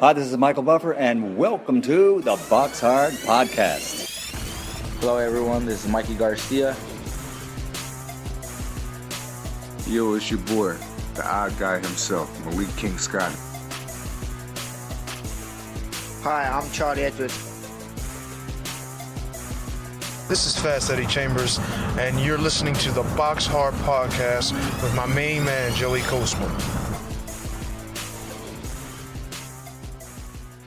Hi, this is Michael Buffer, and welcome to the BoxHard podcast. Hello, everyone. This is Mikey Garcia. Yo, it's your boy, the odd guy himself, Malik King Scott. Hi, I'm Charlie Edwards. This is Fast Eddie Chambers, and you're listening to the BoxHard podcast with my main man, Joey Coastman.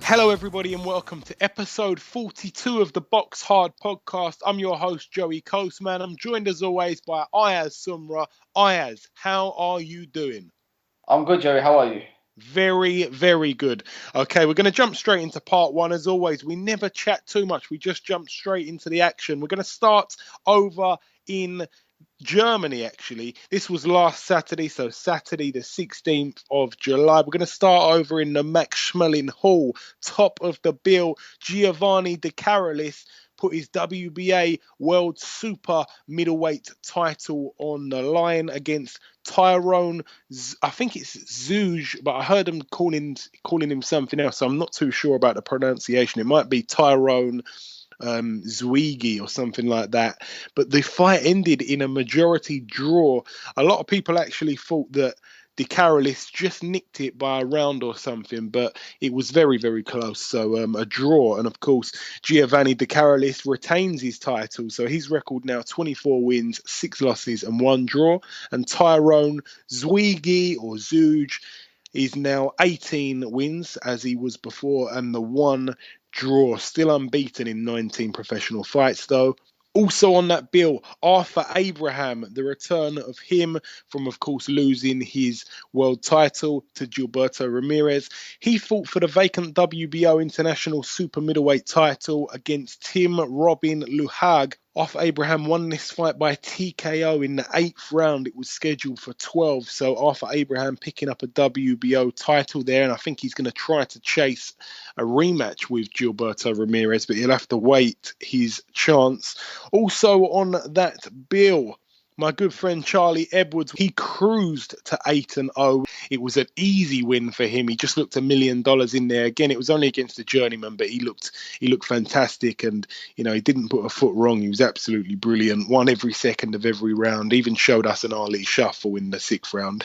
Hello, everybody, and welcome to episode 42 of the BoxHard podcast. I'm your host, Joey Coastman. I'm joined, as always, by Ayaz Sumra. Ayaz, how are you doing? I'm good, Joey. How are you? Very, very good. Okay, we're going to jump straight into part one. As always, we never chat too much. We just jump straight into the action. We're going to start over in Germany, actually. This was last Saturday, so Saturday the 16th of July. We're going to start over in the Max Schmeling Hall. Top of the bill, Giovanni De Carolis put his WBA World Super Middleweight title on the line against Tyrone, I think it's Zouge, but I heard him calling him something else, so I'm not too sure about the pronunciation. It might be Tyrone Zwigi or something like that. But the fight ended in a majority draw. A lot of people actually thought that De Carolis just nicked it by a round or something, but it was very, very close. So a draw. And of course, Giovanni De Carolis retains his title. So his record now 24 wins, 6 losses and 1 draw. And Tyrone Zwigi or Zouge is now 18 wins as he was before, and the 1 draw, still unbeaten in 19 professional fights though. Also on that bill, Arthur Abraham, the return of him from, of course, losing his world title to Gilberto Ramirez. He fought for the vacant WBO International Super Middleweight title against Tim Robin Luhag. Arthur Abraham won this fight by TKO in the 8th round. It was scheduled for 12. So Arthur Abraham picking up a WBO title there. And I think he's going to try to chase a rematch with Gilberto Ramirez, but he'll have to wait his chance. Also on that bill, my good friend Charlie Edwards, he cruised to 8-0. It was an easy win for him. He just looked $1 million in there. Again, it was only against a journeyman, but he looked fantastic, and he didn't put a foot wrong. He was absolutely brilliant. Won every second of every round. Even showed us an Ali shuffle in the 6th round.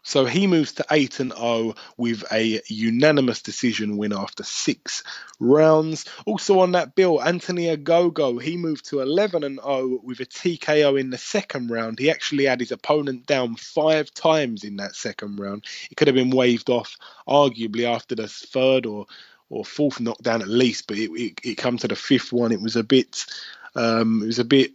So he moves to 8-0 with a unanimous decision win after 6 rounds. Also on that bill, Anthony Ogogo, he moved to 11-0 with a TKO in the 2nd round. He actually had his opponent down 5 times in that 2nd round. It could have been waved off, arguably, after the 3rd or 4th knockdown at least, but it come to the 5th one. It was a bit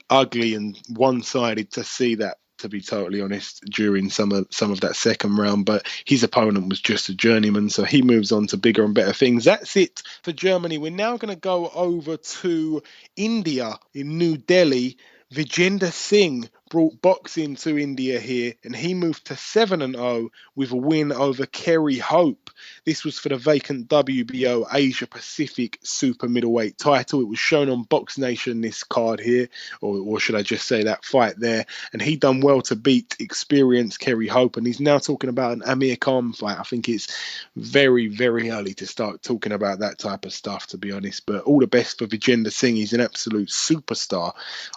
ugly and one-sided to see that, to be totally honest, during some of that 2nd round. But his opponent was just a journeyman, so he moves on to bigger and better things. That's it for Germany. We're now going to go over to India in New Delhi. Vijender Singh brought boxing to India here, and he moved to 7-0 with a win over Kerry Hope. This was for the vacant WBO Asia Pacific Super Middleweight title. It was shown on Box Nation, this card here, or should I just say that fight there. And he done well to beat experienced Kerry Hope, and he's now talking about an Amir Khan fight. I think it's very, very early to start talking about that type of stuff, to be honest. But all the best for Vijender Singh. He's an absolute superstar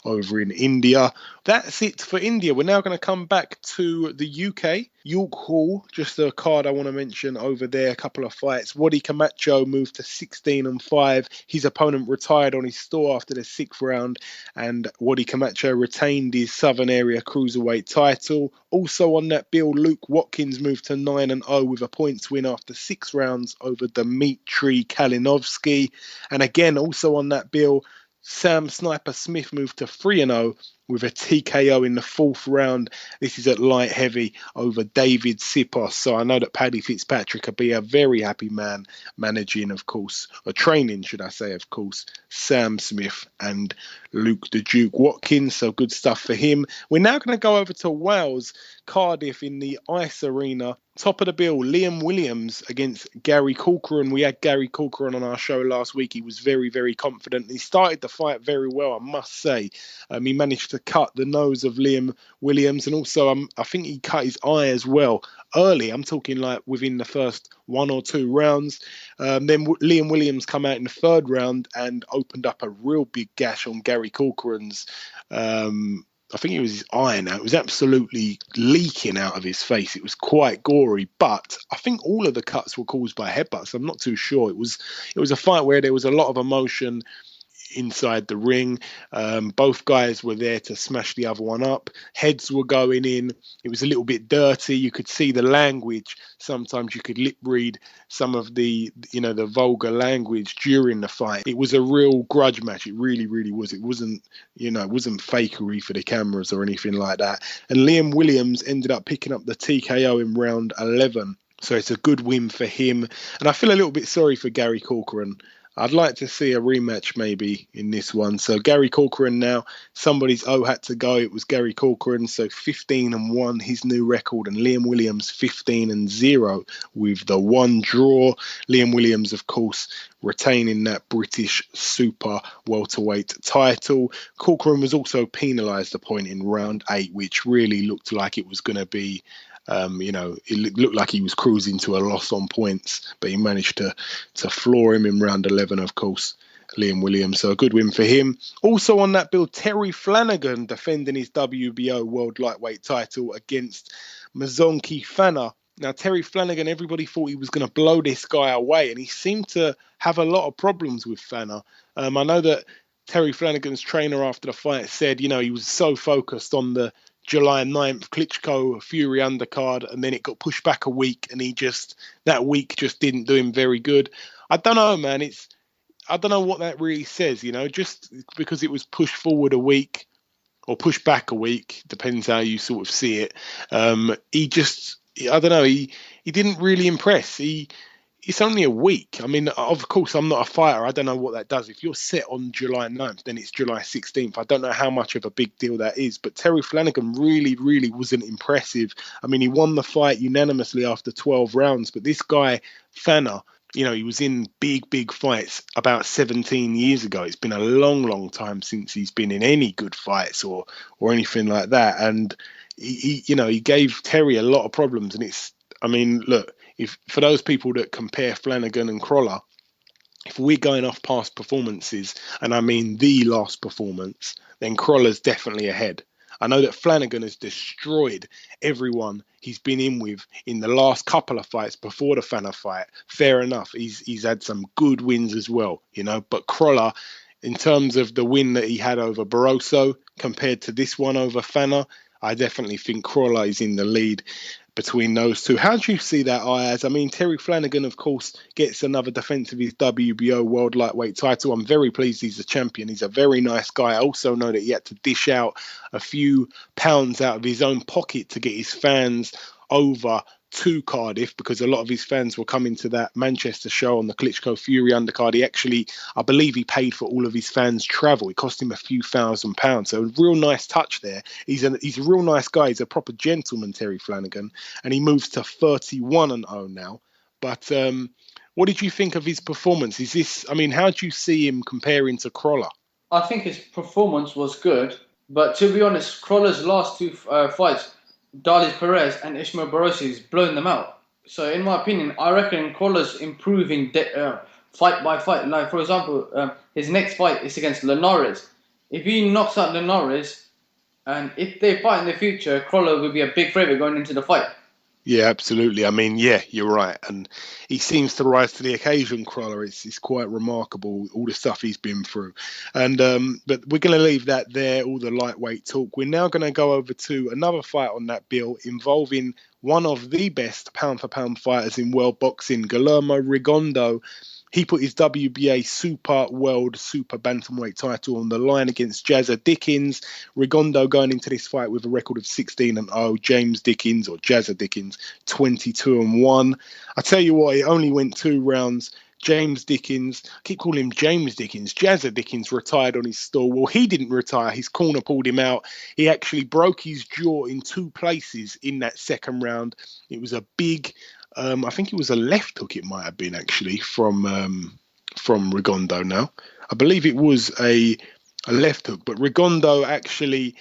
over in India. That's it for India. We're now going to come back to the UK. York Hall, just a card I want to mention over there, a couple of fights. Wadi Camacho moved to 16-5. His opponent retired on his store after the 6th round, and Wadi Camacho retained his Southern Area Cruiserweight title. Also on that bill, Luke Watkins moved to 9-0 with a points win after 6 rounds over Dmitry Kalinowski. And again, also on that bill, Sam Sniper Smith moved to 3-0 with a TKO in the 4th round. This is at light heavy over David Sipos. So I know that Paddy Fitzpatrick will be a very happy man managing, of course, or training, should I say, of course, Sam Smith and Luke the Duke Watkins. So good stuff for him. We're now going to go over to Wales, Cardiff in the Ice Arena. Top of the bill, Liam Williams against Gary Corcoran. We had Gary Corcoran on our show last week. He was very, very confident. He started the fight very well, I must say. He managed to to cut the nose of Liam Williams, and also I think he cut his eye as well early. I'm talking like within the first 1 or 2 rounds. Then Liam Williams come out in the 3rd round and opened up a real big gash on Gary Corcoran's. I think it was his eye now. It was absolutely leaking out of his face. It was quite gory, but I think all of the cuts were caused by headbutts. I'm not too sure. It was a fight where there was a lot of emotion inside the ring. Both guys were there to smash the other one up. Heads were going in. It was a little bit dirty. You could see the language. Sometimes you could lip read some of the vulgar language during the fight. It was a real grudge match. It really, really was. It wasn't fakery for the cameras or anything like that. And Liam Williams ended up picking up the TKO in round 11. So it's a good win for him. And I feel a little bit sorry for Gary Corcoran. I'd like to see a rematch maybe in this one. So Gary Corcoran now, somebody's had to go. It was Gary Corcoran. So 15-1, his new record, and Liam Williams 15-0 with the 1 draw. Liam Williams, of course, retaining that British super welterweight title. Corcoran was also penalised a point in round 8, which really looked like it was going to be it looked like he was cruising to a loss on points, but he managed to floor him in round 11, of course, Liam Williams. So a good win for him. Also on that bill, Terry Flanagan defending his WBO World Lightweight title against Mzonke Fana. Now, Terry Flanagan, everybody thought he was going to blow this guy away, and he seemed to have a lot of problems with Fana. I know that Terry Flanagan's trainer after the fight said, he was so focused on the July 9th Klitschko Fury undercard, and then it got pushed back a week, and that week just didn't do him very good. I don't know, man. I don't know what that really says, just because it was pushed forward a week or pushed back a week, depends how you sort of see it. I don't know, he didn't really impress. It's only a week. I mean, of course, I'm not a fighter. I don't know what that does. If you're set on July 9th, then it's July 16th. I don't know how much of a big deal that is. But Terry Flanagan really, really wasn't impressive. I mean, he won the fight unanimously after 12 rounds. But this guy, Fana, he was in big, big fights about 17 years ago. It's been a long, long time since he's been in any good fights or anything like that. And, he gave Terry a lot of problems. And look, if for those people that compare Flanagan and Crolla, if we're going off past performances, and I mean the last performance, then Crolla's definitely ahead. I know that Flanagan has destroyed everyone he's been in with in the last couple of fights before the Fana fight. Fair enough. He's had some good wins as well, But Crolla, in terms of the win that he had over Barroso compared to this one over Fana, I definitely think Crolla is in the lead between those two. How do you see that, Ayaz? I mean, Terry Flanagan, of course, gets another defence of his WBO World Lightweight title. I'm very pleased he's a champion. He's a very nice guy. I also know that he had to dish out a few pounds out of his own pocket to get his fans over to Cardiff, because a lot of his fans were coming to that Manchester show on the Klitschko Fury undercard. I believe he paid for all of his fans' travel. It cost him a few £1,000s. So a real nice touch there. He's a real nice guy. He's a proper gentleman, Terry Flanagan, and he moves to 31-0 now. But what did you think of his performance? How do you see him comparing to Crolla? I think his performance was good, but to be honest, Crolla's last 2 fights, Darlis Perez and Ishmael Barroso, has blown them out. So in my opinion, I reckon Crolla's improving fight by fight. Like, for example, his next fight is against Linares. If he knocks out Linares, and if they fight in the future, Crolla will be a big favourite going into the fight. Yeah, absolutely. You're right. And he seems to rise to the occasion, Crolla. It's quite remarkable, all the stuff he's been through. And but we're going to leave that there, all the lightweight talk. We're now going to go over to another fight on that bill involving one of the best pound-for-pound fighters in world boxing, Guillermo Rigondeaux. He put his WBA Super Bantamweight title on the line against Jazza Dickens. Rigondeaux going into this fight with a record of 16-0. James Dickens, or Jazza Dickens, 22-1. I tell you what, it only went 2 rounds. James Dickens, I keep calling him James Dickens. Jazza Dickens retired on his stall. Well, he didn't retire. His corner pulled him out. He actually broke his jaw in 2 places in that second round. It was a big... I think it was a left hook, it might have been actually, from Rigondeaux now. I believe it was a a left hook. But Rigondeaux actually,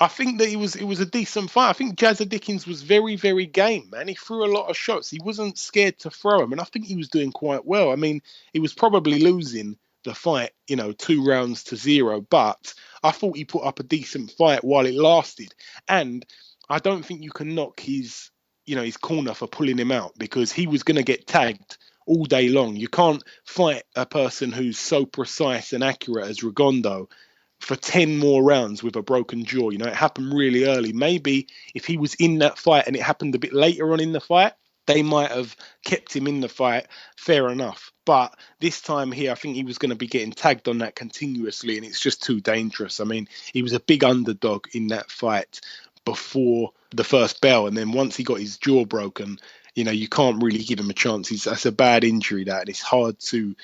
I think that it was a decent fight. I think Jazza Dickens was very, very game, man. He threw a lot of shots. He wasn't scared to throw them, and I think he was doing quite well. I mean, he was probably losing the fight, 2-0, but I thought he put up a decent fight while it lasted. And I don't think you can knock his corner for pulling him out, because he was going to get tagged all day long. You can't fight a person who's so precise and accurate as Rigondeaux for 10 more rounds with a broken jaw. It happened really early. Maybe if he was in that fight and it happened a bit later on in the fight, they might have kept him in the fight, fair enough. But this time here, I think he was going to be getting tagged on that continuously, and it's just too dangerous. I mean, he was a big underdog in that fight before the first bell, and then once he got his jaw broken, you can't really give him a chance. That's a bad injury, that, and it's hard to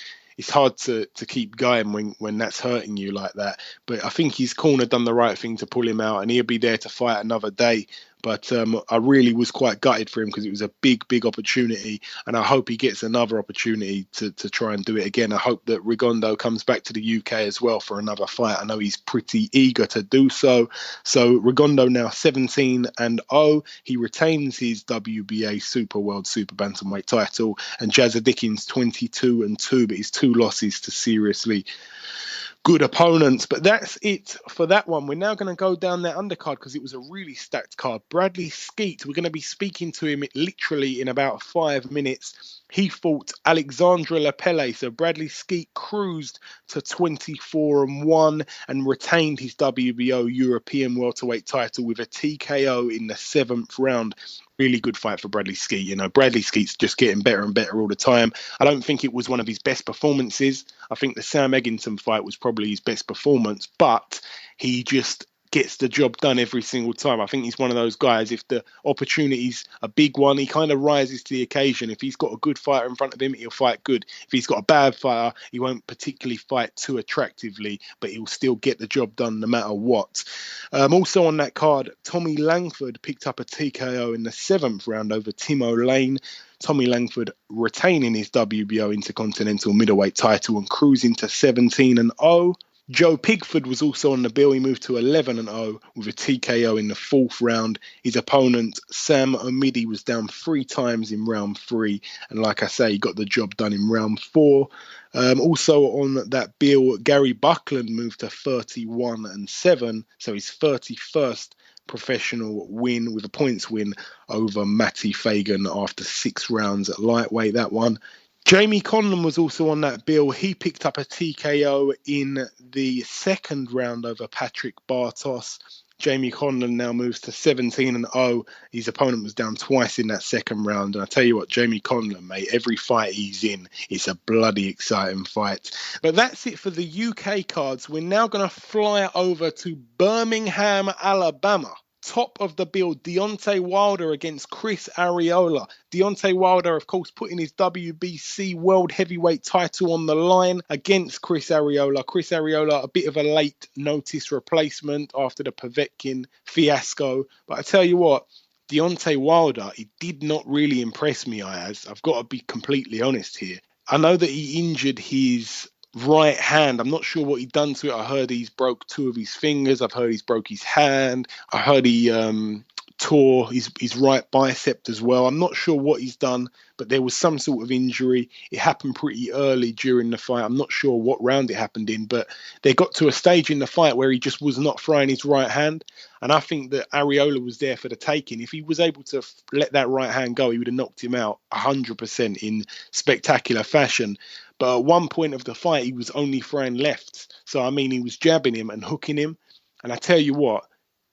keep going when that's hurting you like that. But I think his corner done the right thing to pull him out, and he'll be there to fight another day. But I really was quite gutted for him, because it was a big, big opportunity, and I hope he gets another opportunity to try and do it again. I hope that Rigondeaux comes back to the UK as well for another fight. I know he's pretty eager to do so. So Rigondeaux now 17-0. He retains his WBA Super World Super Bantamweight title, and Jazza Dickens 22-2, but his 2 losses to seriously good opponents. But that's it for that one. We're now going to go down that undercard, because it was a really stacked card. Bradley Skeete, we're going to be speaking to him literally in about 5 minutes. He fought Alexandre Lepelle. So Bradley Skeete cruised to 24-1 and retained his WBO European welterweight title with a TKO in the 7th round. Really good fight for Bradley Skeete. Bradley Skeete's just getting better and better all the time. I don't think it was one of his best performances. I think the Sam Egginton fight was probably his best performance, but he just gets the job done every single time. I think he's one of those guys, if the opportunity's a big one, he kind of rises to the occasion. If he's got a good fighter in front of him, he'll fight good. If he's got a bad fighter, he won't particularly fight too attractively, but he'll still get the job done no matter what. Also on that card, Tommy Langford picked up a TKO in the 7th round over Timo Lane. Tommy Langford retaining his WBO Intercontinental Middleweight title and cruising to 17-0. Joe Pigford was also on the bill. He moved to 11-0 with a TKO in the 4th round. His opponent, Sam Omidi, was down 3 times in round 3. And like I say, he got the job done in round 4. Also on that bill, Gary Buckland moved to 31-7. So his 31st professional win with a points win over Matty Fagan after 6 rounds at lightweight, that one. Jamie Conlon was also on that bill. He picked up a TKO in the 2nd round over Patrick Bartos. Jamie Conlon now moves to 17-0. His opponent was down twice in that 2nd round. And I tell you what, Jamie Conlon, mate, every fight he's in, it's a bloody exciting fight. But that's it for the UK cards. We're now going to fly over to Birmingham, Alabama. Top of the bill, Deontay Wilder against Chris Arreola. Deontay Wilder, of course, putting his WBC World Heavyweight title on the line against Chris Arreola. Chris Arreola, a bit of a late notice replacement after the Povetkin fiasco. But I tell you what, Deontay Wilder, he did not really impress me, Ayaz. I've got to be completely honest here. I know that he injured his right hand. I'm not sure what he done to it. I heard he's broke 2 of his fingers. I've heard he's broke his hand. I heard he tore his right bicep as well. I'm not sure what he's done, but there was some sort of injury. It happened pretty early during the fight. I'm not sure what round it happened in, but they got to a stage in the fight where he just was not throwing his right hand. And I think that Arreola was there for the taking. If he was able to let that right hand go, he would have knocked him out 100% in spectacular fashion. But at one point of the fight, he was only throwing lefts. So, I mean, he was jabbing him and hooking him. And I tell you what,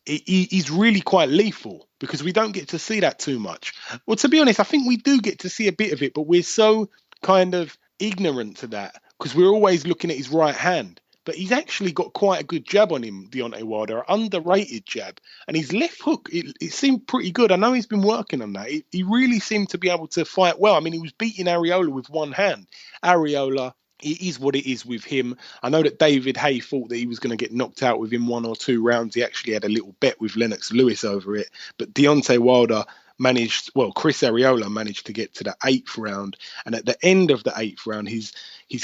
he's really quite lethal, because we don't get to see that too much. Well, to be honest, I think we do get to see a bit of it, but we're so kind of ignorant to that, because we're always looking at his right hand. But he's actually got quite a good jab on him, Deontay Wilder, an underrated jab. And his left hook, it seemed pretty good. I know he's been working on that. He really seemed to be able to fight well. I mean, he was beating Arreola with one hand. Arreola, it is what it is with him. I know that David Hay thought that he was going to get knocked out within 1 or 2 rounds. He actually had a little bet with Lennox Lewis over it. But Deontay Wilder Chris Arreola managed to get to the 8th round, and at the end of the 8th round, his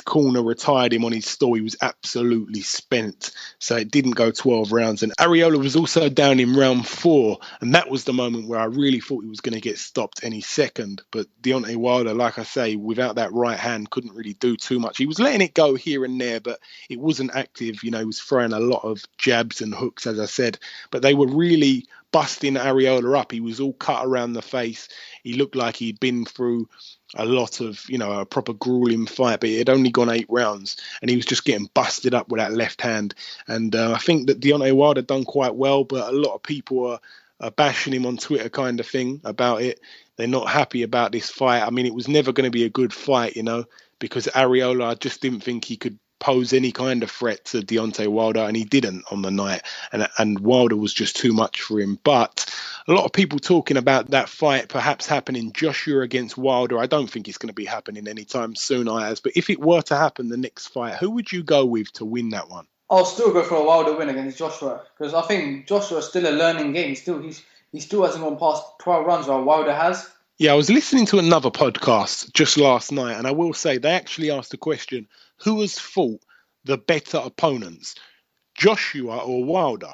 corner retired him on his stall. He was absolutely spent, so it didn't go 12 rounds. And Arreola was also down in round 4, and that was the moment where I really thought he was going to get stopped any second. But Deontay Wilder, like I say, without that right hand, couldn't really do too much. He was letting it go here and there, but it wasn't active. He was throwing a lot of jabs and hooks, as I said, but they were really busting Arreola up. He was all cut around the face. He looked like he'd been through a lot of, a proper grueling fight, but it had only gone 8 rounds, and he was just getting busted up with that left hand. And I think that Deontay Wilder done quite well, but a lot of people are bashing him on Twitter kind of thing about it. They're not happy about this fight. I mean, it was never going to be a good fight, because Arreola, I just didn't think he could pose any kind of threat to Deontay Wilder, and he didn't on the night, and Wilder was just too much for him. But a lot of people talking about that fight perhaps happening, Joshua against Wilder. I don't think it's going to be happening anytime soon, Ayaz, but if it were to happen the next fight, who would you go with to win that one? I'll still go for a Wilder win against Joshua, because I think Joshua's still a learning game. He still hasn't gone past 12 rounds while Wilder has. Yeah, I was listening to another podcast just last night, and I will say they actually asked the question, who has fought the better opponents, Joshua or Wilder?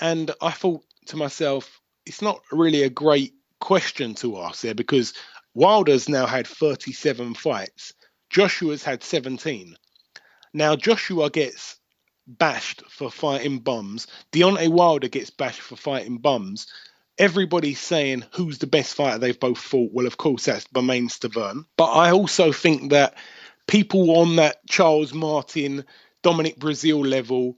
And I thought to myself, it's not really a great question to ask there, because Wilder's now had 37 fights. Joshua's had 17. Now, Joshua gets bashed for fighting bums. Deontay Wilder gets bashed for fighting bums. Everybody's saying who's the best fighter they've both fought. Well, of course, that's Bermane Stiverne. But I also think that people on that Charles Martin, Dominic Breazeale level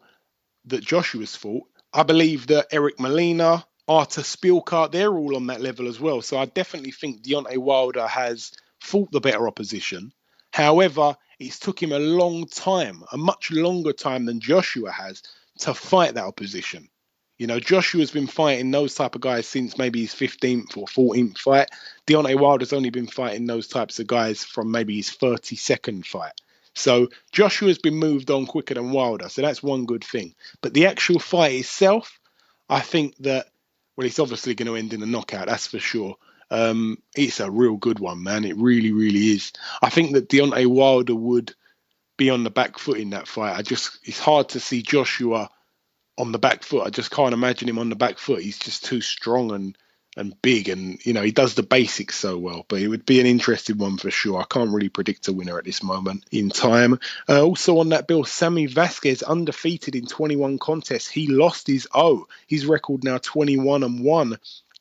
that Joshua's fought, I believe that Eric Molina, Artur Spilka, they're all on that level as well. So I definitely think Deontay Wilder has fought the better opposition. However, it's took him a long time, a much longer time than Joshua has, to fight that opposition. Joshua's been fighting those type of guys since maybe his 15th or 14th fight. Deontay Wilder's only been fighting those types of guys from maybe his 32nd fight. So Joshua's been moved on quicker than Wilder. So that's one good thing. But the actual fight itself, I think that, well, it's obviously going to end in a knockout, that's for sure. It's a real good one, man. It really, really is. I think that Deontay Wilder would be on the back foot in that fight. It's hard to see Joshua on the back foot. I just can't imagine him on the back foot. He's just too strong and big, and he does the basics so well. But it would be an interesting one for sure. I can't really predict a winner at this moment in time. Also on that bill, Sammy Vasquez undefeated in 21 contests. He lost his his record now 21-1.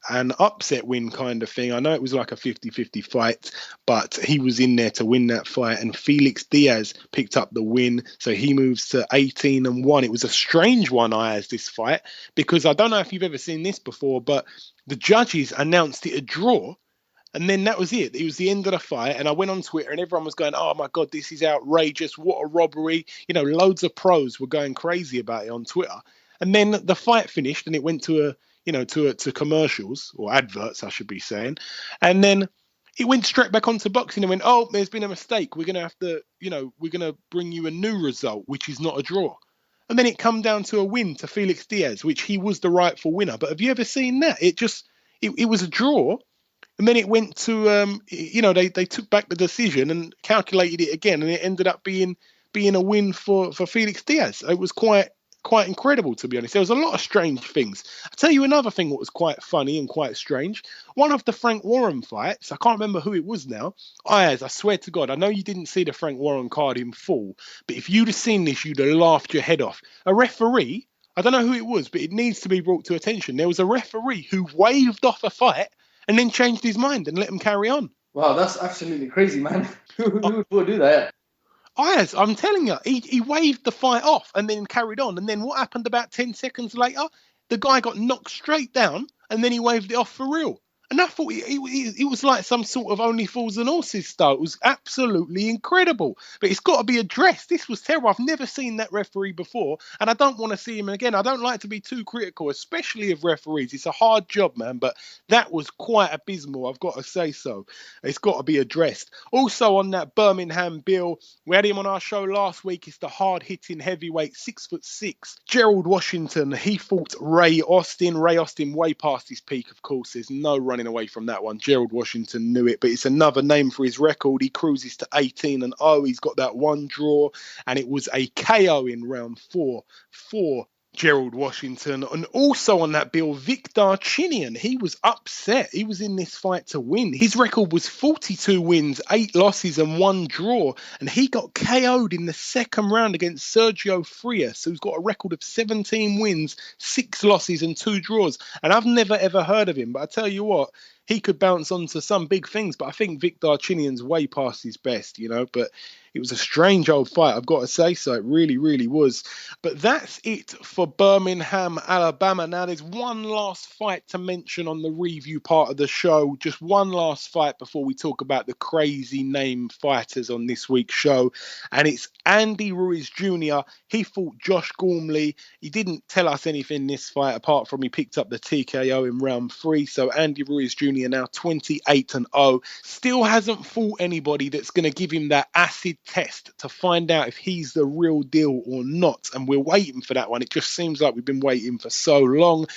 An upset win kind of thing. I know it was like a 50-50 fight, but he was in there to win that fight, and Felix Diaz picked up the win, so he moves to 18-1. It was a strange one, Ayaz, this fight, because I don't know if you've ever seen this before, but the judges announced it a draw, and then that was it. It was the end of the fight, and I went on Twitter, and everyone was going, oh my God, this is outrageous, what a robbery. Loads of pros were going crazy about it on Twitter. And then the fight finished, and it went to to commercials, or adverts, I should be saying. And then it went straight back onto boxing and went, oh, there's been a mistake. We're going to have to, we're going to bring you a new result, which is not a draw. And then it come down to a win to Felix Diaz, which he was the rightful winner. But have you ever seen that? It was a draw. And then it went to, they took back the decision and calculated it again. And it ended up being a win for Felix Diaz. It was quite incredible, to be honest. There was a lot of strange things. I'll tell you another thing that was quite funny and quite strange. One of the Frank Warren fights, I can't remember who it was now. I swear to God, I know you didn't see the Frank Warren card in full, but if you'd have seen this, you'd have laughed your head off. A referee, I don't know who it was, but it needs to be brought to attention. There was a referee who waved off a fight and then changed his mind and let him carry on. Wow, that's absolutely crazy, man. Who would do that? I'm telling you, he waved the fight off and then carried on. And then what happened about 10 seconds later? The guy got knocked straight down and then he waved it off for real. And I thought it was like some sort of Only Fools and Horses style. It was absolutely incredible. But it's got to be addressed. This was terrible. I've never seen that referee before, and I don't want to see him again. I don't like to be too critical, especially of referees. It's a hard job, man, but that was quite abysmal. I've got to say so. It's got to be addressed. Also on that Birmingham bill, we had him on our show last week. It's the hard-hitting heavyweight, 6'6", Gerald Washington. He fought Ray Austin. Ray Austin way past his peak, of course. There's no running running away from that one. Gerald Washington knew it, but it's another name for his record. He cruises to 18-0. He's got that one draw, and it was a KO in round 4 for Gerald Washington. And also on that bill, Vic Darchinyan. He was upset. He was in this fight to win. His record was 42 wins, 8 losses and 1 draw. And he got KO'd in the second round against Sergio Frias, who's got a record of 17 wins, 6 losses and 2 draws. And I've never, ever heard of him. But I tell you what, he could bounce on to some big things. But I think Vic Darchinyan's way past his best, you know. But it was a strange old fight, I've got to say so. It really, really was. But that's it for Birmingham, Alabama. Now, there's one last fight to mention on the review part of the show. Just one last fight before we talk about the crazy name fighters on this week's show. And it's Andy Ruiz Jr. He fought Josh Gormley. He didn't tell us anything in this fight apart from he picked up the TKO in round 3. So Andy Ruiz Jr. now 28-0. Still hasn't fought anybody that's going to give him that acid test to find out if he's the real deal or not. And we're waiting for that one. It just seems like we've been waiting for so long.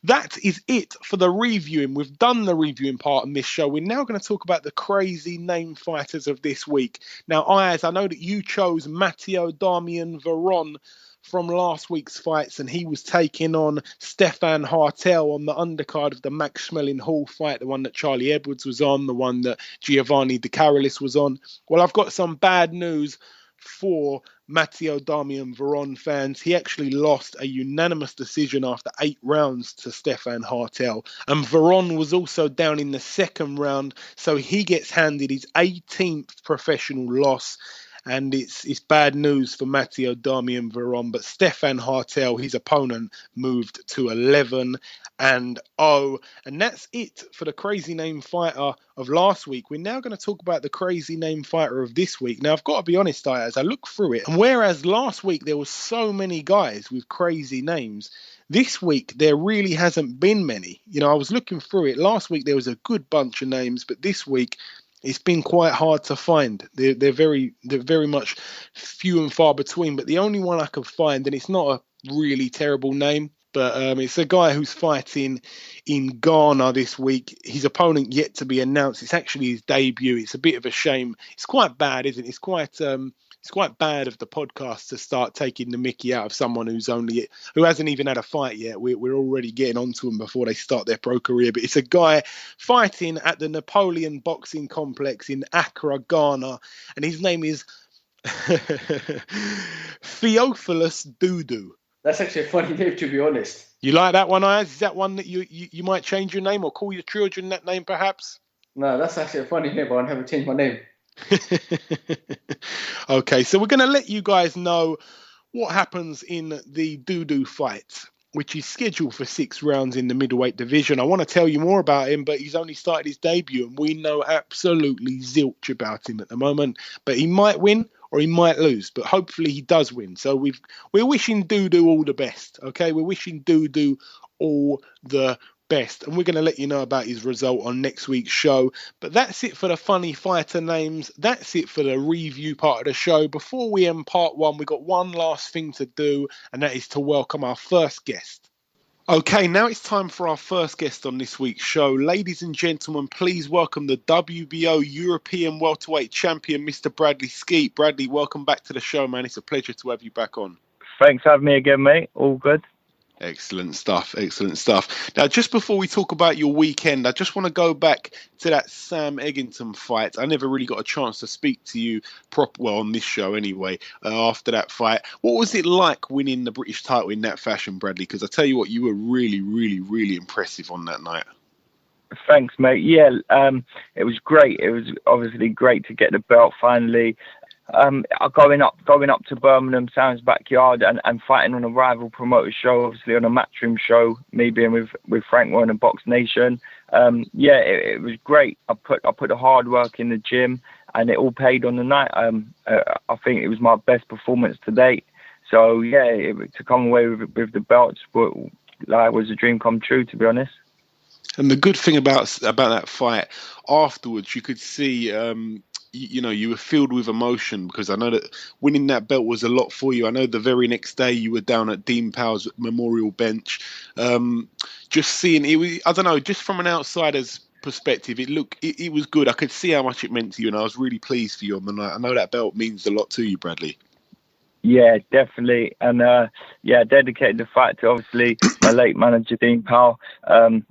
That is it for the reviewing. We've done the reviewing part on this show. We're now going to talk about the crazy name fighters of this week. Now, Ayaz, I know that you chose Matteo Damian Veron from last week's fights, and he was taking on Stefan Hartel on the undercard of the Max Schmeling Hall fight, the one that Charlie Edwards was on, the one that Giovanni De Carolis was on. Well, I've got some bad news for Matteo Damian Veron fans. He actually lost a unanimous decision after 8 rounds to Stefan Hartel. And Veron was also down in the second round, so he gets handed his 18th professional loss. And it's bad news for Matteo Damian Veron. But Stefan Hartel, his opponent, moved to 11-0. And that's it for the crazy name fighter of last week. We're now going to talk about the crazy name fighter of this week. Now, I've got to be honest, as I look through it, and whereas last week there was so many guys with crazy names, this week there really hasn't been many. You know, I was looking through it. Last week there was a good bunch of names, but this week it's been quite hard to find. They're very much few and far between. But the only one I could find, and it's not a really terrible name, but it's a guy who's fighting in Ghana this week. His opponent yet to be announced. It's actually his debut. It's a bit of a shame. It's quite bad, isn't it? It's quite bad of the podcast to start taking the mickey out of someone who hasn't even had a fight yet. We're already getting onto them before they start their pro career. But it's a guy fighting at the Napoleon Boxing Complex in Accra, Ghana, and his name is Theophilus Dudu. That's actually a funny name, to be honest. You like that one, Ayaz? Is that one that you might change your name or call your children that name, perhaps? No, that's actually a funny name, but I never changed my name. Okay, so we're going to let you guys know what happens in the Dudu fight, which is scheduled for 6 rounds in the middleweight division. I want to tell you more about him, but he's only started his debut and we know absolutely zilch about him at the moment. But he might win or he might lose, but hopefully he does win. So we're wishing Dudu all the best, okay? We're wishing Dudu all the best, and we're going to let you know about his result on next week's show. But that's it for the funny fighter names. That's it for the review part of the show. Before we end part 1, we've got one last thing to do, and that is to welcome our first guest. Okay, now it's time for our first guest on this week's show. Ladies and gentlemen, please welcome the WBO European welterweight champion, Mr. Bradley Skeete. Bradley, welcome back to the show, man. It's a pleasure to have you back on. Thanks for having me again, mate. All good. Excellent stuff. Excellent stuff. Now, just before we talk about your weekend, I just want to go back to that Sam Eggington fight. I never really got a chance to speak to you on this show anyway, after that fight. What was it like winning the British title in that fashion, Bradley? Because I tell you what, you were really, really, really impressive on that night. Thanks, mate. Yeah, it was great. It was obviously great to get the belt finally. Going up to Birmingham, Sam's backyard, and fighting on a rival promoter show, obviously on a Matchroom show, me being with Frank Warren and Box Nation. It was great. I put the hard work in the gym, and it all paid on the night. I think it was my best performance to date. So yeah, to come away with the belts was a dream come true, to be honest. And the good thing about that fight, afterwards, you could see, you were filled with emotion, because I know that winning that belt was a lot for you. I know the very next day you were down at Dean Powell's memorial bench. Just seeing it, I don't know, just from an outsider's perspective, it was good. I could see how much it meant to you, and I was really pleased for you on the night. I know that belt means a lot to you, Bradley. Yeah, definitely. And dedicated the fight to obviously my late manager, Dean Powell.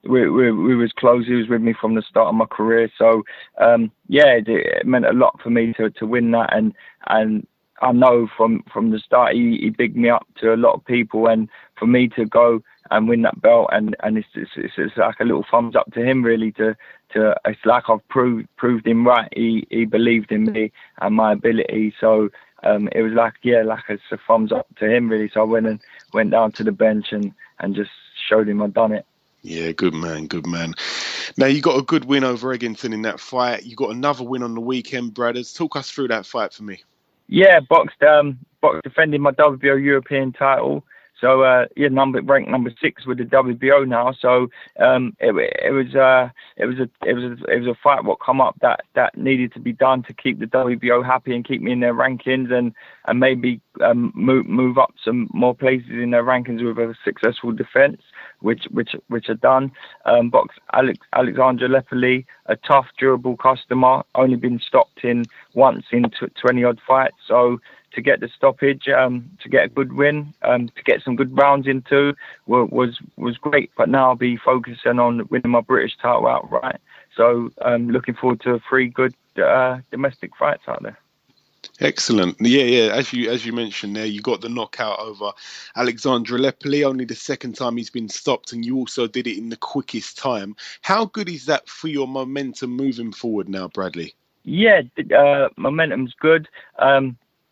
We was close. He was with me from the start of my career. So, it meant a lot for me to win that. And I know from the start, he bigged me up to a lot of people. And for me to go and win that belt, and it's like a little thumbs up to him, really, it's like I've proved him right. He believed in me and my ability. So, it was like it's a thumbs up to him, really. So I went down to the bench and just showed him I'd done it. Yeah, good man. Now, you got a good win over Eggington in that fight. You got another win on the weekend, Brothers. Talk us through that fight for me. Yeah, Box defending my WBO European title. So ranked number 6 with the WBO now. So it was a fight what come up that needed to be done to keep the WBO happy and keep me in their rankings and maybe move up some more places in their rankings with a successful defence, which are done. Alexandra Lepoli, a tough, durable customer, only been stopped once in 20 odd fights. So to get the stoppage, to get a good win, to get some good rounds into was great. But now I'll be focusing on winning my British title outright. So looking forward to 3 good domestic fights out there. Excellent. Yeah. As you mentioned there, you got the knockout over Alexandra Lepoli, only the second time he's been stopped, and you also did it in the quickest time. How good is that for your momentum moving forward now, Bradley? Yeah, momentum's good.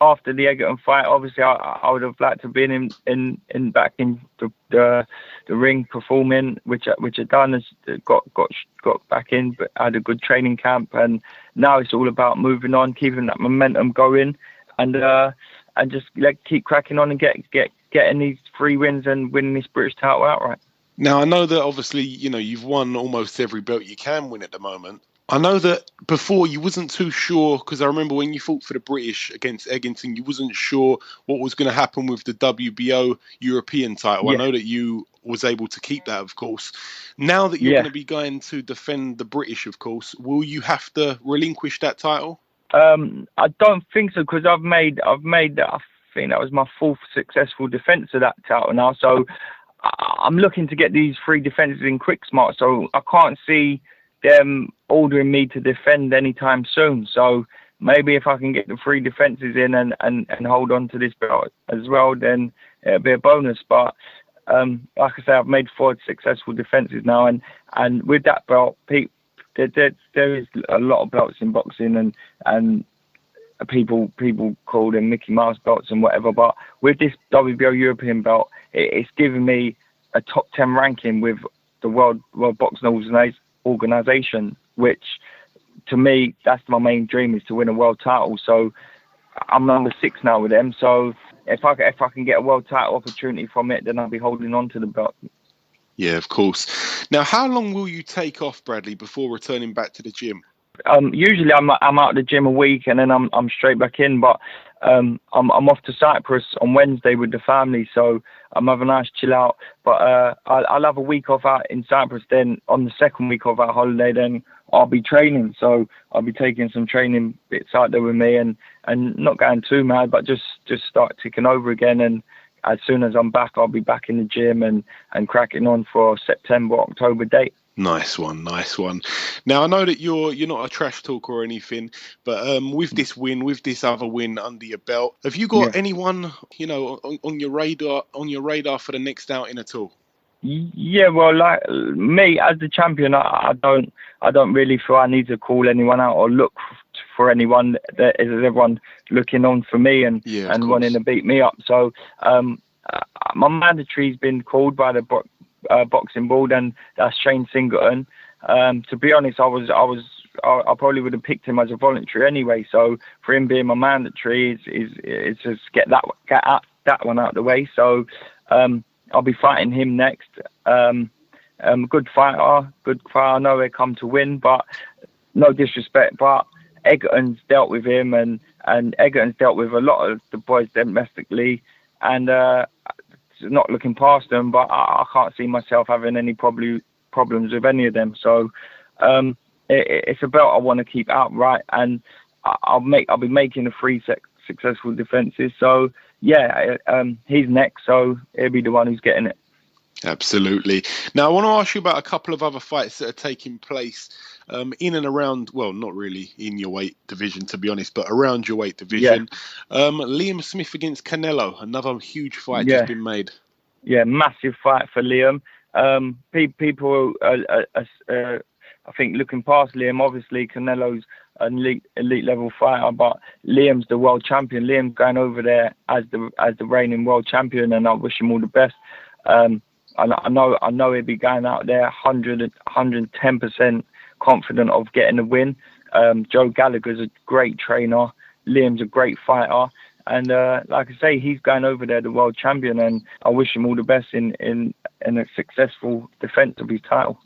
After the Egerton fight, obviously I would have liked to have been in back in the ring performing, which I done. Has got back in, but had a good training camp, and now it's all about moving on, keeping that momentum going, and just keep cracking on and getting these 3 wins and winning this British title outright. Now I know that obviously you've won almost every belt you can win at the moment. I know that before you wasn't too sure, because I remember when you fought for the British against Eggington, you wasn't sure what was going to happen with the WBO European title. Yeah. I know that you was able to keep that, of course. Now that you're going to be going to defend the British, of course, will you have to relinquish that title? I don't think so, because I've made that. I think that was my 4th successful defence of that title now. So I'm looking to get these 3 defences in quick smart. So I can't see them ordering me to defend anytime soon. So maybe if I can get the 3 defences in and hold on to this belt as well, then it'll be a bonus. But like I say, I've made 4 successful defences now, and with that belt, there is a lot of belts in boxing, and people call them Mickey Mouse belts and whatever. But with this WBO European belt, it's given me a top 10 ranking with the World Boxing Organization, which to me, that's my main dream, is to win a world title. So I'm number 6 now with them. So if I can get a world title opportunity from it, then I'll be holding on to the belt. Yeah, of course. Now, how long will you take off, Bradley, before returning back to the gym? Usually I'm out of the gym a week and then I'm straight back in, but I'm off to Cyprus on Wednesday with the family, so I'm having a nice chill out. But I'll have a week off out in Cyprus. Then on the second week of our holiday, then I'll be training. So I'll be taking some training bits out there with me and not going too mad, but just start ticking over again. And as soon as I'm back, I'll be back in the gym and cracking on for September, October date. Nice one. Now, I know that you're not a trash talker or anything, but with this win, with this other win under your belt, have you got anyone, on your radar for the next outing at all? Yeah, well, like me as the champion, I don't really feel I need to call anyone out or look for anyone. There is everyone looking on for me and wanting to beat me up. So my mandatory's been called by the boxing board, and that's Shane Singleton. To be honest, I probably would have picked him as a voluntary anyway. So for him being my mandatory is just get that one out of the way. So I'll be fighting him next. Good fighter. I know they come to win, but no disrespect. But Egerton's dealt with him, and Egerton's dealt with a lot of the boys domestically, and not looking past them. But I can't see myself having any problems with any of them. So It's a belt I want to keep outright, and I'll be making 3 successful defenses. So yeah, he's next, so he'll be the one who's getting it. Absolutely. Now, I want to ask you about a couple of other fights that are taking place in and around, well, not really in your weight division, to be honest, but around your weight division. Yeah. Liam Smith against Canelo, another huge fight just been made. Yeah, massive fight for Liam. People I think looking past Liam, obviously Canelo's an elite level fighter, but Liam's the world champion. Liam's going over there as the reigning world champion, and I wish him all the best. I know he'll be going out there 110% confident of getting the win. Joe Gallagher's a great trainer. Liam's a great fighter. And like I say, he's going over there, the world champion, and I wish him all the best in a successful defence of his title.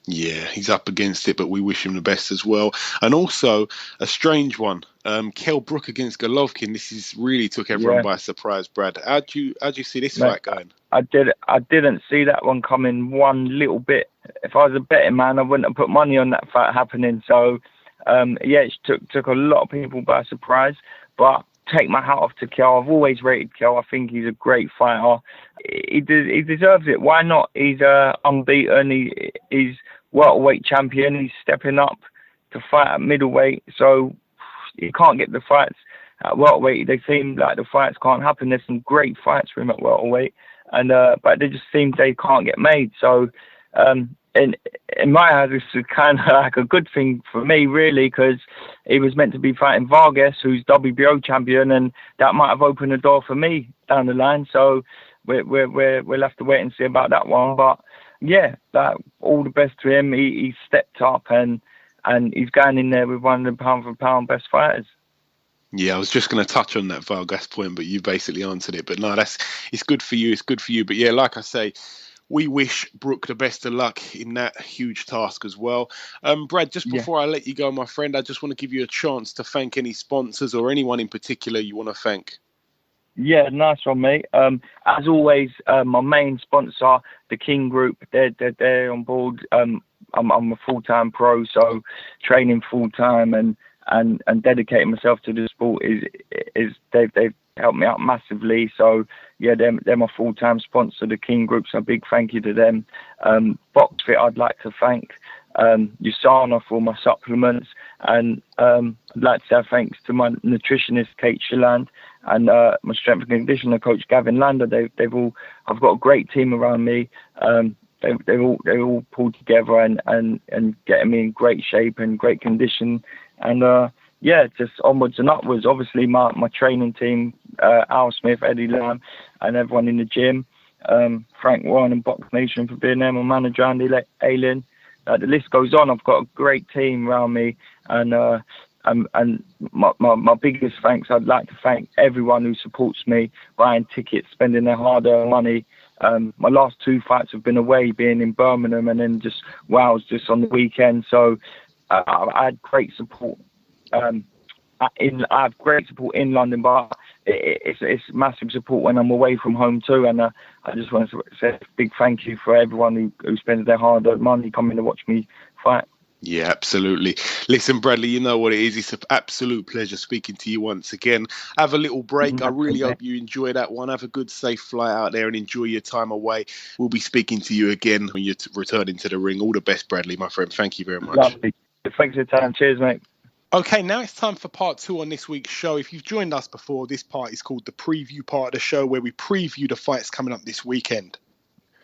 Yeah, he's up against it, but we wish him the best as well. And also, a strange one, Kell Brook against Golovkin. This is really took everyone by surprise, Brad. How'd you see this fight going? I didn't see that one coming one little bit. If I was a betting man, I wouldn't have put money on that fight happening. So, it took a lot of people by surprise. But take my hat off to Kell. I've always rated Kell. I think he's a great fighter. He deserves it. Why not? He's unbeaten. He's welterweight champion. He's stepping up to fight at middleweight. So he can't get the fights at welterweight. They seem like the fights can't happen. There's some great fights for him at welterweight, and but they just seem they can't get made. So in my eyes, this is kind of like a good thing for me, really, because he was meant to be fighting Vargas, who's WBO champion, and that might have opened the door for me down the line. So we'll have to wait and see about that one. But yeah, all the best to him. He stepped up and he's going in there with one of the pound for pound best fighters. Yeah, I was just going to touch on that Vargas point, but you basically answered it. But no, it's good for you. It's good for you. But yeah, like I say, we wish Brook the best of luck in that huge task as well. Brad, just before I let you go, my friend, I just want to give you a chance to thank any sponsors or anyone in particular you want to thank. Yeah, nice one, mate. As always, my main sponsor, the King Group, they're on board. I'm a full-time pro, so training full-time and dedicating myself to the sport is they've helped me out massively. So yeah, they're my full-time sponsor, the King Group. So a big thank you to them. BoxFit, I'd like to thank Usana for my supplements, and I'd like to say thanks to my nutritionist Kate Shilland and my strength and conditioner coach Gavin Lander. I've got a great team around me. They all pulled together and getting me in great shape and great condition, and just onwards and upwards. Obviously my training team, Al Smith, Eddie Lamb, and everyone in the gym, Frank Warren and Box Nation for being there, my manager Andy Ayling. The list goes on. I've got a great team around me, and my biggest thanks, I'd like to thank everyone who supports me, buying tickets, spending their hard-earned money. My last 2 fights have been away, being in Birmingham, and then just Wales just on the weekend. So I had great support. I have great support in London, but it's massive support when I'm away from home too. And I just want to say a big thank you for everyone who spends their hard-earned money coming to watch me fight. Yeah, absolutely. Listen, Bradley, you know what it is. It's an absolute pleasure speaking to you once again. Have a little break. I really hope you enjoy that one. Have a good, safe flight out there and enjoy your time away. We'll be speaking to you again when you're returning to the ring. All the best, Bradley, my friend. Thank you very much. Lovely. Thanks for your time. Cheers, mate. Okay, now it's time for part 2 on this week's show. If you've joined us before, this part is called the preview part of the show, where we preview the fights coming up this weekend.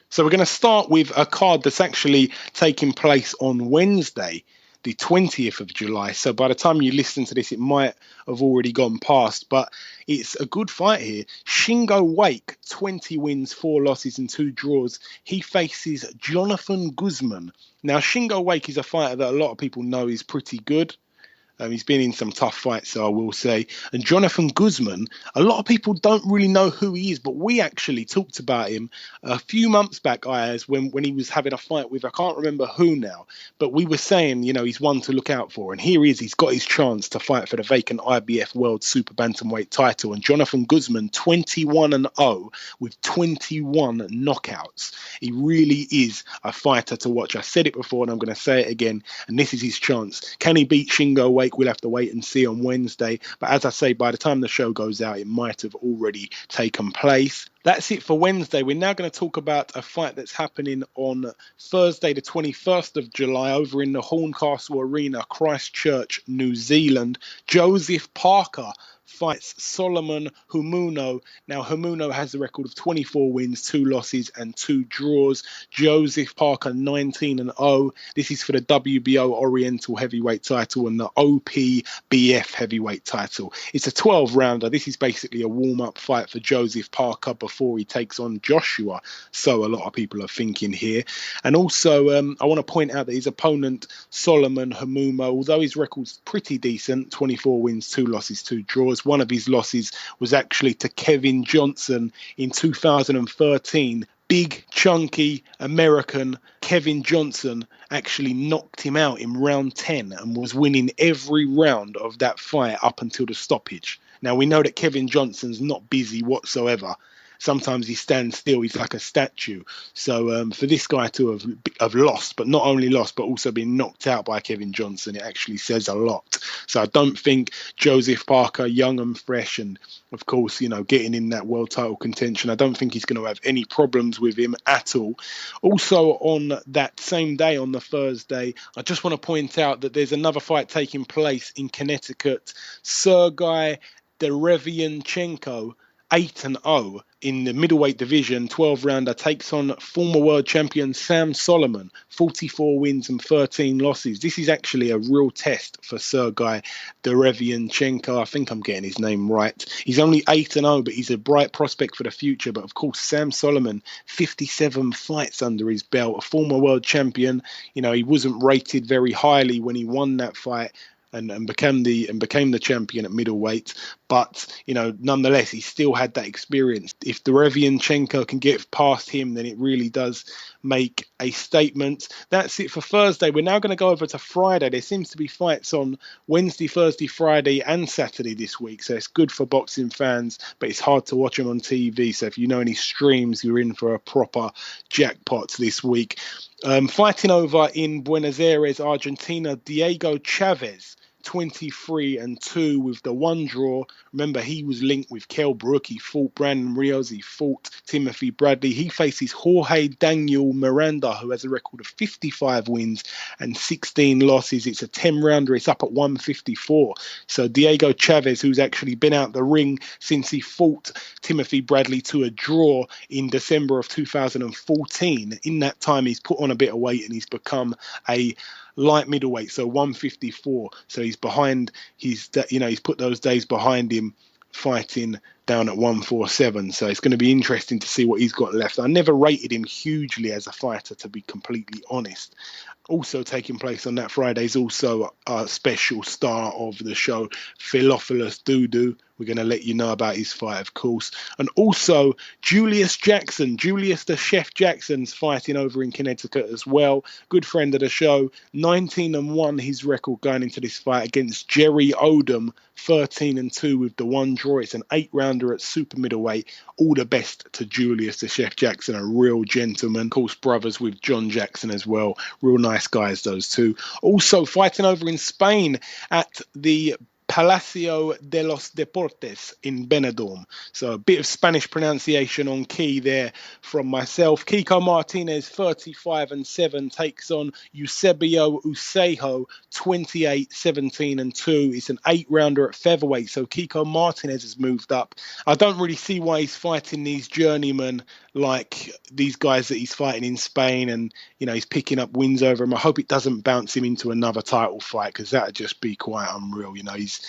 So we're going to start with a card that's actually taking place on Wednesday, the 20th of July. So by the time you listen to this, it might have already gone past, but it's a good fight here. Shingo Wake, 20 wins, 4 losses and 2 draws. He faces Jonathan Guzman. Now, Shingo Wake is a fighter that a lot of people know is pretty good. He's been in some tough fights, so I will say. And Jonathan Guzman, a lot of people don't really know who he is, but we actually talked about him a few months back, Ayaz, when he was having a fight with, I can't remember who now, but we were saying, he's one to look out for. And here he is, he's got his chance to fight for the vacant IBF World Super Bantamweight title. And Jonathan Guzman, 21-0 with 21 knockouts. He really is a fighter to watch. I said it before and I'm going to say it again, and this is his chance. Can he beat Shingo Wake? We'll have to wait and see on Wednesday. But as I say, by the time the show goes out, it might have already taken place. That's it for Wednesday. We're now going to talk about a fight that's happening on Thursday, the 21st of July, over in the Horncastle Arena, Christchurch, New Zealand. Joseph Parker fights Solomon Humuno. Now, Humuno has a record of 24 wins, 2 losses and 2 draws. Joseph Parker, 19-0. This is for the WBO Oriental Heavyweight title and the OPBF Heavyweight title. It's a 12-rounder. This is basically a warm-up fight for Joseph Parker before he takes on Joshua. So a lot of people are thinking here. And also, I want to point out that his opponent, Solomon Humuno, although his record's pretty decent, 24 wins, 2 losses, 2 draws, one of his losses was actually to Kevin Johnson in 2013. Big, chunky American Kevin Johnson actually knocked him out in round 10 and was winning every round of that fight up until the stoppage. Now, we know that Kevin Johnson's not busy whatsoever. Sometimes he stands still. He's like a statue. So for this guy to have lost, but not only lost, but also been knocked out by Kevin Johnson, it actually says a lot. So I don't think Joseph Parker, young and fresh, and of course, getting in that world title contention, I don't think he's going to have any problems with him at all. Also, on that same day, on the Thursday, I just want to point out that there's another fight taking place in Connecticut. Sergei Derevianchenko, 8-0 in the middleweight division, 12-rounder, takes on former world champion Sam Solomon, 44 wins and 13 losses. This is actually a real test for Sergei Derevianchenko. I think I'm getting his name right. He's only 8-0, but he's a bright prospect for the future. But of course, Sam Solomon, 57 fights under his belt, a former world champion. He wasn't rated very highly when he won that fight. And became the champion at middleweight, but nonetheless he still had that experience. If Derevianchenko can get past him, then it really does make a statement. That's it for Thursday. We're now going to go over to Friday. There seems to be fights on Wednesday, Thursday, Friday, and Saturday this week, so it's good for boxing fans, but it's hard to watch them on TV. So if you know any streams, you're in for a proper jackpot this week. Fighting over in Buenos Aires, Argentina, Diego Chavez, 23-2 with the 1 draw. Remember, he was linked with Kell Brook. He fought Brandon Rios. He fought Timothy Bradley. He faces Jorge Daniel Miranda, who has a record of 55 wins and 16 losses. It's a 10-rounder. It's up at 154. So Diego Chavez, who's actually been out the ring since he fought Timothy Bradley to a draw in December of 2014. In that time, he's put on a bit of weight and he's become a light middleweight, so 154. So he's behind. He's put those days behind him, fighting down at 147. So it's going to be interesting to see what he's got left. I never rated him hugely as a fighter, to be completely honest. Also taking place on that Friday is also a special star of the show, Philophilus Dudu. We're going to let you know about his fight, of course. And also Julius the Chef Jackson's fighting over in Connecticut as well. Good friend of the show. 19-1 his record going into this fight against Jerry Odom. 13-2 with the 1 draw. It's an 8-rounder at super middleweight. All the best to Julius the Chef Jackson, a real gentleman. Of course, brothers with John Jackson as well. Real nice guys, those two. Also fighting over in Spain at the Palacio de los Deportes in Benidorm. So a bit of Spanish pronunciation on key there from myself. Kiko Martinez, 35-7, takes on Eusebio Usejo, 28-17-2. It's an 8-rounder at featherweight. So Kiko Martinez has moved up. I don't really see why he's fighting these journeymen like these guys that he's fighting in Spain, and he's picking up wins over him. I hope it doesn't bounce him into another title fight, because that would just be quite unreal.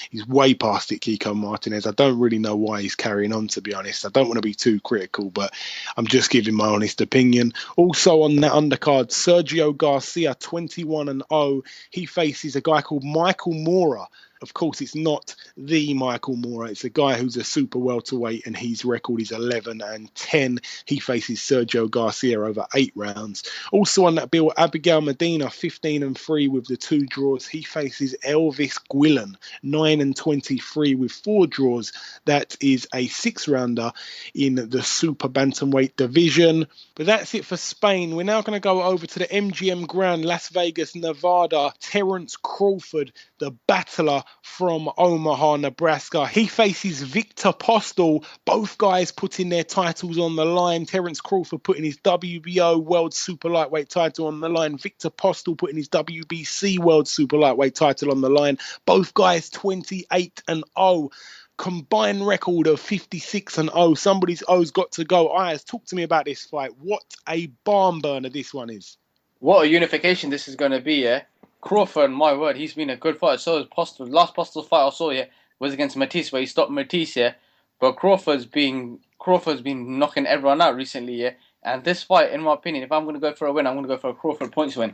he's way past it, Kiko Martinez. I don't really know why he's carrying on, to be honest. I don't want to be too critical, but I'm just giving my honest opinion. Also on that undercard, Sergio Garcia, 21-0. He faces a guy called Michael Moorer. Of course, it's not the Michael Moorer. It's a guy who's a super welterweight, and his record is 11-10. He faces Sergio Garcia over 8 rounds. Also on that bill, Abigail Medina, 15-3 with the 2 draws. He faces Elvis Guillen, 9-23 with 4 draws. That is a 6-rounder in the super bantamweight division. But that's it for Spain. We're now going to go over to the MGM Grand, Las Vegas, Nevada. Terence Crawford, the battler from Omaha, Nebraska. He faces Victor Postel. Both guys putting their titles on the line. Terence Crawford putting his WBO World Super Lightweight title on the line. Victor Postel putting his WBC World Super Lightweight title on the line. Both guys 28-0. Combined record of 56-0. Somebody's O's got to go. Ayaz, talk to me about this fight. What a barn burner this one is. What a unification this is going to be, yeah? Crawford, my word, he's been a good fighter. So is Postel. Last Postel fight I saw, yeah, was against Matisse, where he stopped Matisse, yeah. But Crawford's been knocking everyone out recently, yeah. And this fight, in my opinion, if I'm going to go for a win, I'm going to go for a Crawford points win.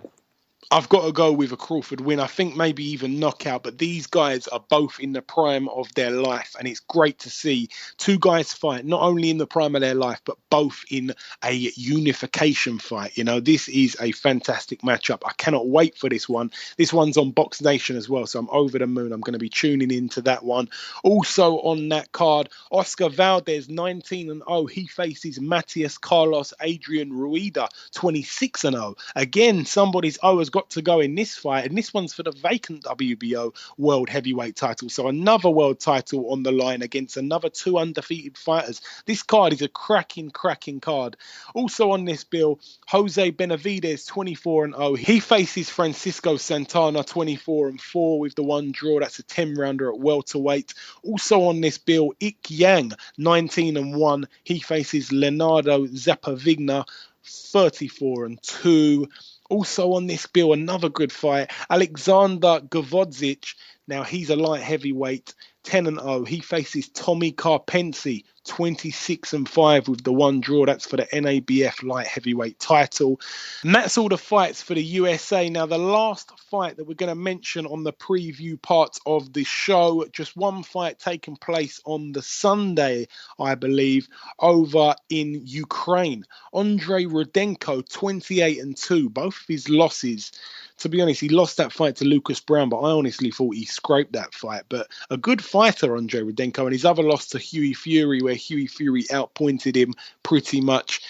I've got to go with a Crawford win. I think maybe even knockout, but these guys are both in the prime of their life, and it's great to see 2 guys fight, not only in the prime of their life, but both in a unification fight. You know, this is a fantastic matchup. I cannot wait for this one. This one's on Box Nation as well, so I'm over the moon. I'm going to be tuning into that one. Also on that card, Oscar Valdez, 19-0. He faces Matias Carlos Adrian Ruida, 26-0. Again, somebody's has got to go in this fight, and this one's for the vacant WBO World Heavyweight title. So another world title on the line against another 2 undefeated fighters. This card is a cracking card. Also on this bill, Jose Benavidez, 24-0. He faces Francisco Santana, 24-4 with the 1 draw. That's a 10-rounder at welterweight. Also on this bill, Ik Yang, 19-1. He faces Leonardo Zappavigna, 34-2. Also on this bill, another good fight, Alexander Gavodzic. Now, he's a light heavyweight, 10-0. He faces Tommy Karpensi, 26-5 with the 1 draw. That's for the NABF light heavyweight title. And that's all the fights for the USA. Now, the last fight that we're going to mention on the preview part of the show, just one fight taking place on the Sunday, I believe, over in Ukraine. Andrei Rudenko, 28-2. Both of his losses. To be honest, he lost that fight to Lucas Brown, but I honestly thought he scraped that fight. But a good fighter, Andrei Rudenko, and his other loss to Hughie Fury, where Hughie Fury outpointed him pretty much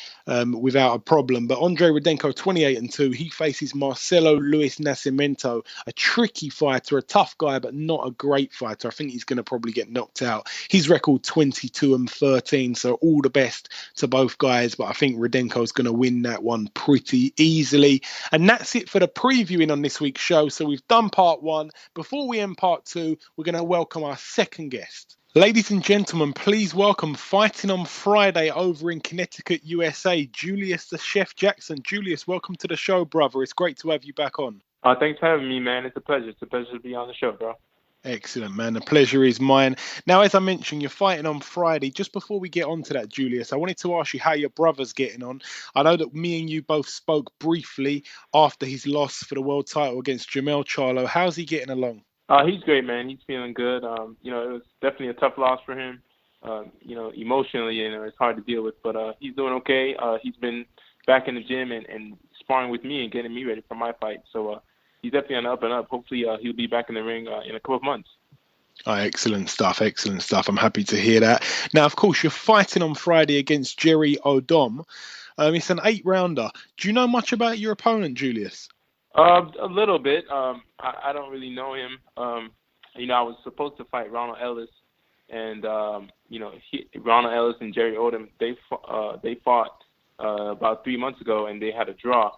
without a problem. But Andrei Rudenko, 28-2, he faces Marcelo Luis Nascimento, a tricky fighter, a tough guy, but not a great fighter. I think he's going to probably get knocked out. His record 22-13, so all the best to both guys, but I think Rudenko's going to win that one pretty easily. And that's it for the previewing on this week's show. So we've done part 1. Before we end part 2, we're going to welcome our second guest. Ladies and gentlemen, please welcome, fighting on Friday over in Connecticut, USA, Julius The Chef Jackson. Julius, welcome to the show, brother. It's great to have you back on. Thanks for having me, man. It's a pleasure. It's a pleasure to be on the show, bro. Excellent, man. The pleasure is mine. Now, as I mentioned, you're fighting on Friday. Just before we get on to that, Julius, I wanted to ask you how your brother's getting on. I know that me and you both spoke briefly after his loss for the world title against Jermell Charlo. How's he getting along? He's great, man. He's feeling good. It was definitely a tough loss for him. Emotionally, it's hard to deal with, but he's doing okay. He's been back in the gym and sparring with me and getting me ready for my fight. So he's definitely on the up and up. Hopefully, he'll be back in the ring in a couple of months. Oh, excellent stuff. I'm happy to hear that. Now, of course, you're fighting on Friday against Jerry Odom. It's an 8-rounder. Do you know much about your opponent, Julius? A little bit. I don't really know him. I was supposed to fight Ronald Ellis, and Ronald Ellis and Jerry Odom, they fought about 3 months ago, and they had a draw.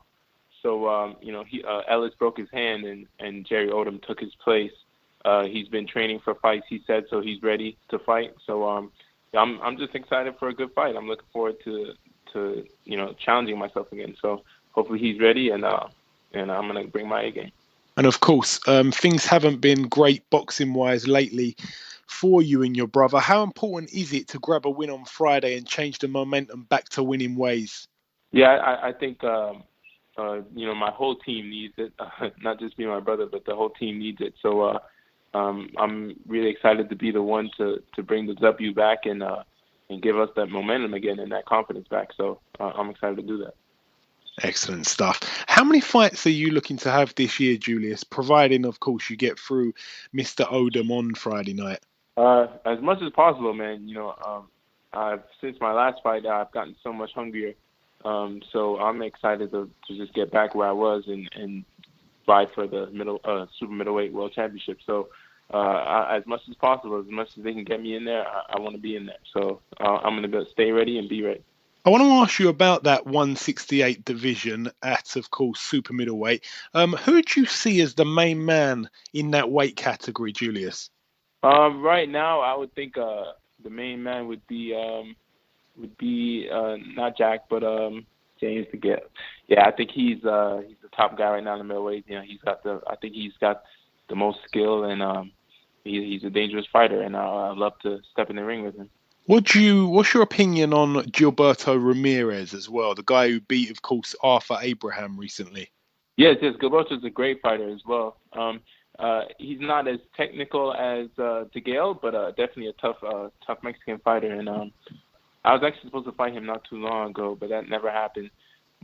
So Ellis broke his hand, and Jerry Odom took his place. He's been training for fights, he said, so he's ready to fight. So I'm just excited for a good fight. I'm looking forward to challenging myself again. So hopefully he's ready, and I'm gonna bring my A game. And of course, things haven't been great boxing-wise lately for you and your brother. How important is it to grab a win on Friday and change the momentum back to winning ways? Yeah, I think my whole team needs it. Not just me and my brother, but the whole team needs it. So I'm really excited to be the one to bring the W back and give us that momentum again and that confidence back. So I'm excited to do that. Excellent stuff. How many fights are you looking to have this year, Julius, providing, of course, you get through Mr. Odom on Friday night? As much as possible, man. Since my last fight, I've gotten so much hungrier. So I'm excited to just get back where I was and fight for the super middleweight world championship. So as much as possible, as much as they can get me in there, I want to be in there. So I'm going to stay ready and be ready. I want to ask you about that 168 division at, of course, super middleweight. Who do you see as the main man in that weight category, Julius? Right now, I would think the main man would be not Jack, but James DeGale. Yeah, I think he's the top guy right now in the middleweight. I think he's got the most skill, and he's a dangerous fighter, and I'd love to step in the ring with him. What's your opinion on Gilberto Ramirez as well, the guy who beat, of course, Arthur Abraham recently? Yes, Gilberto's a great fighter as well. He's not as technical as DeGale, but definitely a tough Mexican fighter. And I was actually supposed to fight him not too long ago, but that never happened.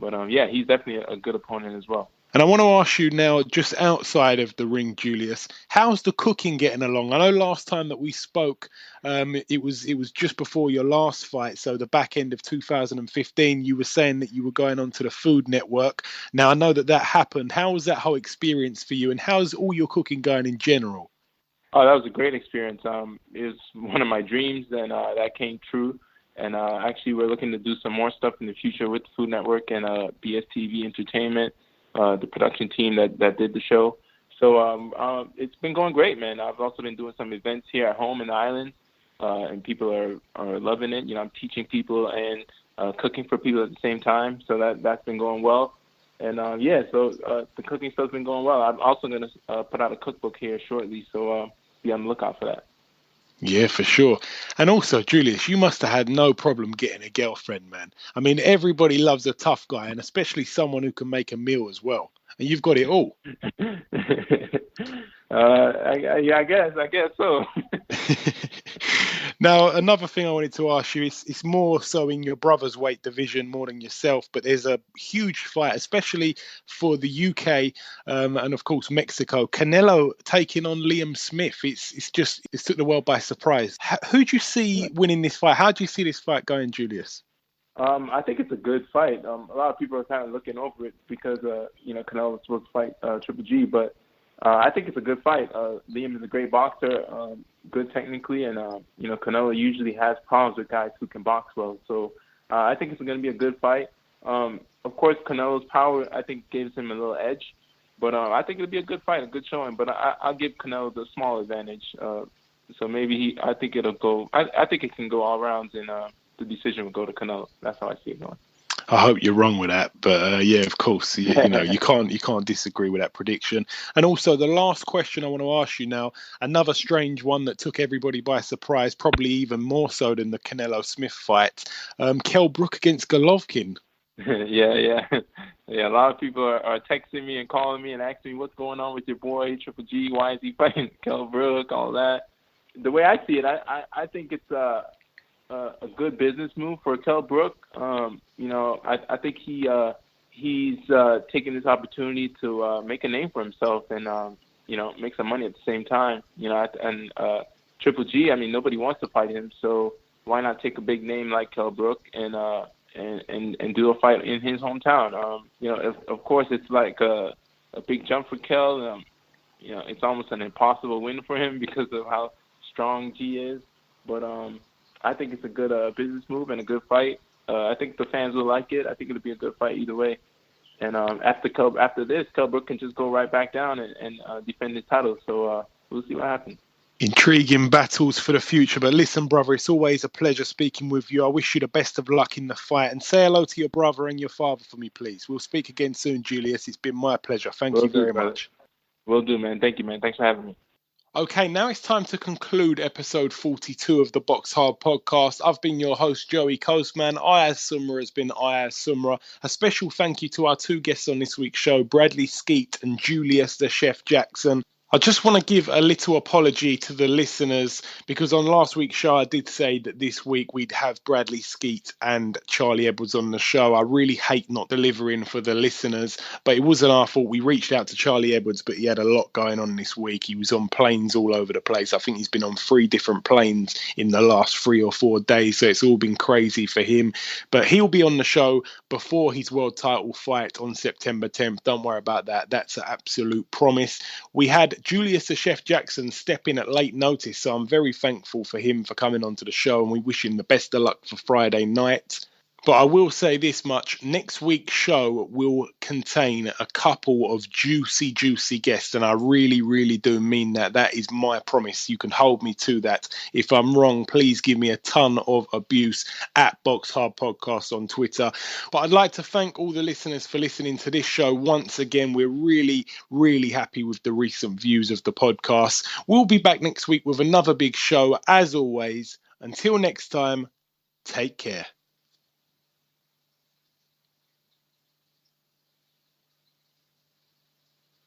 But he's definitely a good opponent as well. And I want to ask you now, just outside of the ring, Julius, how's the cooking getting along? I know last time that we spoke, it was just before your last fight, so the back end of 2015, you were saying that you were going on to the Food Network. Now, I know that happened. How was that whole experience for you, and how's all your cooking going in general? Oh, that was a great experience. It was one of my dreams, and that came true. And actually, we're looking to do some more stuff in the future with the Food Network and BSTV Entertainment. The production team that did the show. So it's been going great, man. I've also been doing some events here at home in the islands, and people are loving it. I'm teaching people and cooking for people at the same time. So that's been going well. And so the cooking stuff's been going well. I'm also going to put out a cookbook here shortly, so be on the lookout for that. Yeah, for sure. And also, Julius, you must have had no problem getting a girlfriend, man. I mean, everybody loves a tough guy, and especially someone who can make a meal as well. And you've got it all. I guess so. Now, another thing I wanted to ask you is it's more so in your brother's weight division more than yourself, but there's a huge fight, especially for the UK and, of course, Mexico. Canelo taking on Liam Smith. It's took the world by surprise. Who do you see winning this fight? How do you see this fight going, Julius? I think it's a good fight. A lot of people are kind of looking over it because, Canelo was supposed to fight Triple G, but I think it's a good fight. Liam is a great boxer, good technically, and Canelo usually has problems with guys who can box well. So I think it's going to be a good fight. Of course, Canelo's power, I think, gives him a little edge, but I think it'll be a good fight, a good showing. But I'll give Canelo the small advantage. So maybe I think it'll go. I think it can go all rounds, and the decision will go to Canelo. That's how I see it going. I hope you're wrong with that, but yeah, of course, you can't disagree with that prediction. And also, the last question I want to ask you now, another strange one that took everybody by surprise, probably even more so than the Canelo Smith fight. Kell Brook against Golovkin. Yeah. A lot of people are texting me and calling me and asking me what's going on with your boy Triple G. Why is he fighting Kell Brook? All that. The way I see it, I think it's a good business move for Kell Brook. I think he's taking this opportunity to make a name for himself and make some money at the same time. And Triple G, I mean, nobody wants to fight him, so why not take a big name like Kell Brook and do a fight in his hometown? Of course, it's like a big jump for Kell. It's almost an impossible win for him because of how strong G is, but I think it's a good business move and a good fight. I think the fans will like it. I think it'll be a good fight either way. And after this, Kell Brook can just go right back down and defend his title. So we'll see what happens. Intriguing battles for the future. But listen, brother, it's always a pleasure speaking with you. I wish you the best of luck in the fight. And say hello to your brother and your father for me, please. We'll speak again soon, Julius. It's been my pleasure. Thank you very much. Will do, man. Thank you, man. Thanks for having me. Okay, now it's time to conclude episode 42 of the Box Hard podcast. I've been your host, Joey Coastman. Ayaz Sumra has been Ayaz Sumra. A special thank you to our two guests on this week's show, Bradley Skeete and Julius The Chef Jackson. I just want to give a little apology to the listeners because on last week's show I did say that this week we'd have Bradley Skeete and Charlie Edwards on the show. I really hate not delivering for the listeners, but it wasn't our fault. We reached out to Charlie Edwards, but he had a lot going on this week. He was on planes all over the place. I think he's been on 3 different planes in the last 3 or 4 days, so it's all been crazy for him. But he'll be on the show before his world title fight on September 10th. Don't worry about that. That's an absolute promise. We had Julius the Chef Jackson step in at late notice, so I'm very thankful for him for coming onto the show, and we wish him the best of luck for Friday night. But I will say this much, next week's show will contain a couple of juicy guests, and I really, really do mean that. That is my promise. You can hold me to that. If I'm wrong, please give me a ton of abuse at BoxHard Podcast on Twitter. But I'd like to thank all the listeners for listening to this show. Once again, we're really, really happy with the recent views of the podcast. We'll be back next week with another big show. As always, until next time, take care.